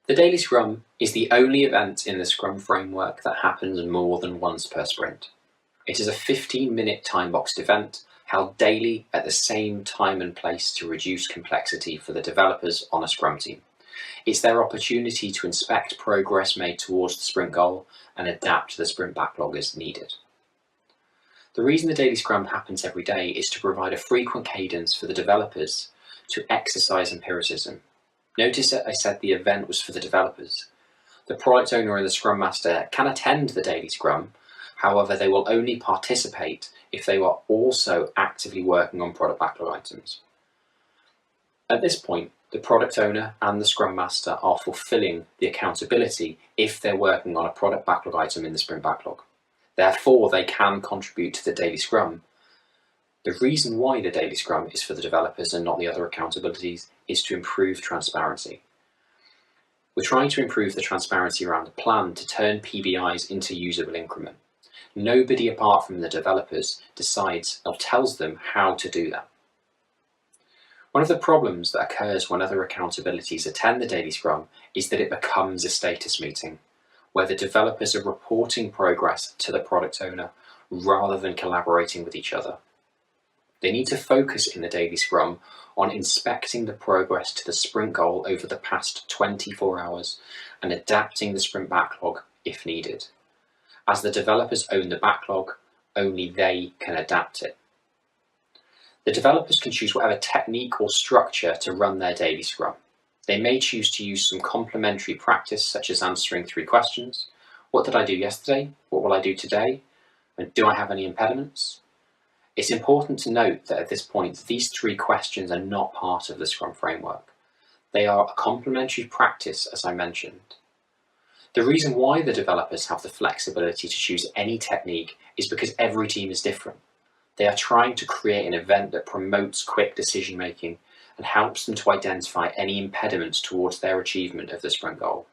The Daily Scrum is the only event in the Scrum Framework that happens more than once per sprint. It is a 15-minute time-boxed event held daily at the same time and place to reduce complexity for the developers on a Scrum team. It's their opportunity to inspect progress made towards the sprint goal and adapt to the sprint backlog as needed. The reason the Daily Scrum happens every day is to provide a frequent cadence for the developers to exercise empiricism. Notice that I said the event was for the developers. The product owner and the Scrum Master can attend the Daily Scrum, however they will only participate if they are also actively working on product backlog items. At this point, the product owner and the Scrum Master are fulfilling the accountability if they're working on a product backlog item in the sprint backlog. Therefore, they can contribute to the Daily Scrum. The reason why the Daily Scrum is for the developers and not the other accountabilities is to improve transparency. We're trying to improve the transparency around the plan to turn PBIs into usable increment. Nobody apart from the developers decides or tells them how to do that. One of the problems that occurs when other accountabilities attend the Daily Scrum is that it becomes a status meeting, where the developers are reporting progress to the product owner rather than collaborating with each other. They need to focus in the Daily Scrum on inspecting the progress to the sprint goal over the past 24 hours and adapting the sprint backlog if needed. As the developers own the backlog, only they can adapt it. The developers can choose whatever technique or structure to run their Daily Scrum. They may choose to use some complementary practice such as answering 3 questions. What did I do yesterday? What will I do today? And do I have any impediments? It's important to note that at this point, these 3 questions are not part of the Scrum Framework. They are a complementary practice, as I mentioned. The reason why the developers have the flexibility to choose any technique is because every team is different. They are trying to create an event that promotes quick decision-making and helps them to identify any impediments towards their achievement of the sprint goal.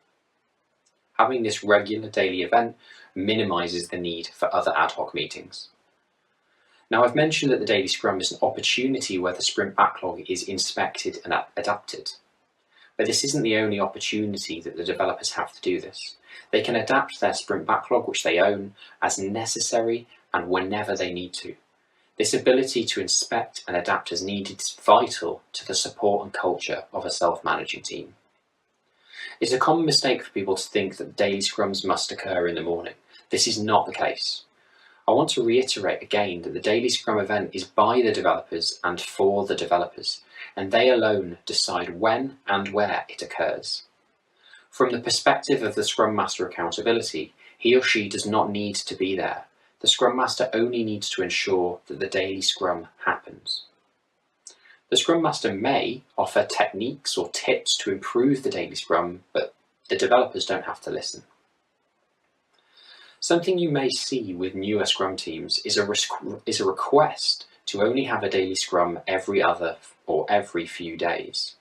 Having this regular daily event minimises the need for other ad hoc meetings. Now, I've mentioned that the Daily Scrum is an opportunity where the sprint backlog is inspected and adapted. But this isn't the only opportunity that the developers have to do this. They can adapt their sprint backlog, which they own, as necessary and whenever they need to. This ability to inspect and adapt as needed is vital to the support and culture of a self-managing team. It's a common mistake for people to think that daily scrums must occur in the morning. This is not the case. I want to reiterate again that the Daily Scrum event is by the developers and for the developers, and they alone decide when and where it occurs. From the perspective of the Scrum Master accountability, he or she does not need to be there. The Scrum Master only needs to ensure that the Daily Scrum happens. The Scrum Master may offer techniques or tips to improve the Daily Scrum, but the developers don't have to listen. Something you may see with newer Scrum teams is a request to only have a Daily Scrum every other or every few days.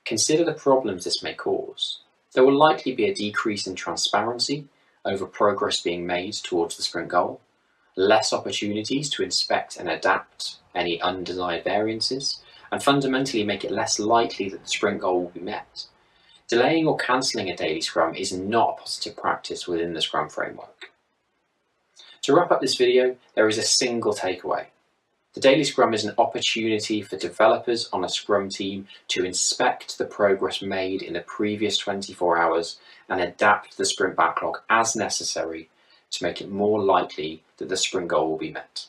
Consider the problems this may cause. There will likely be a decrease in transparency over progress being made towards the sprint goal, less opportunities to inspect and adapt any undesired variances, and fundamentally make it less likely that the sprint goal will be met. Delaying or cancelling a Daily Scrum is not a positive practice within the Scrum Framework. To wrap up this video, there is a single takeaway. The Daily Scrum is an opportunity for developers on a Scrum team to inspect the progress made in the previous 24 hours and adapt the sprint backlog as necessary to make it more likely that the sprint goal will be met.